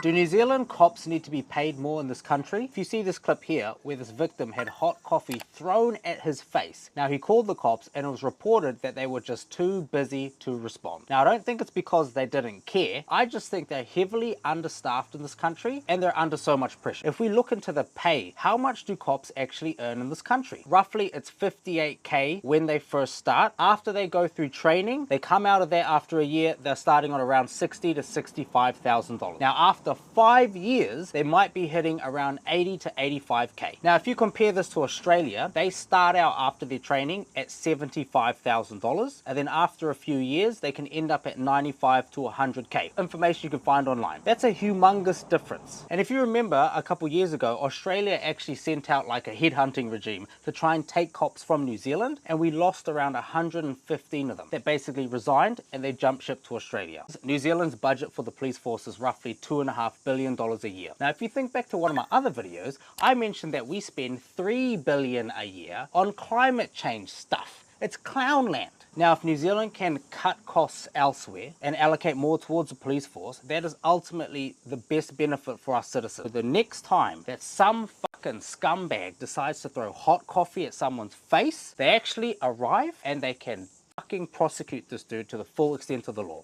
Do New Zealand cops need to be paid more in this country? If you see this clip here, where this victim had hot coffee thrown at his face. Now he called the cops and it was reported that they were just too busy to respond. Now I don't think it's because they didn't care. I just think they're heavily understaffed in this country and they're under so much pressure. If we look into the pay, how much do cops actually earn in this country? Roughly it's 58k when they first start. After they go through training, they come out of there after a year, they're starting on around $60,000 to $65,000. Now after 5 years, they might be hitting around 80 to 85k. Now if you compare this to Australia, they start out after their training at $75,000 and then after a few years they can end up at 95 to 100k. Information you can find online. That's a humongous difference. And if you remember, a couple years ago, Australia actually sent out like a headhunting regime to try and take cops from New Zealand, and we lost around 115 of them that basically resigned and they jumped ship to Australia. New Zealand's budget for the police force is roughly $2.5 billion a year. Now if you think back to one of my other videos, I mentioned that we spend $3 billion a year on climate change stuff. It's clownland. Now, if New Zealand can cut costs elsewhere and allocate more towards the police force, that is ultimately the best benefit for our citizens. So the next time that some fucking scumbag decides to throw hot coffee at someone's face, they actually arrive and they can fucking prosecute this dude to the full extent of the law.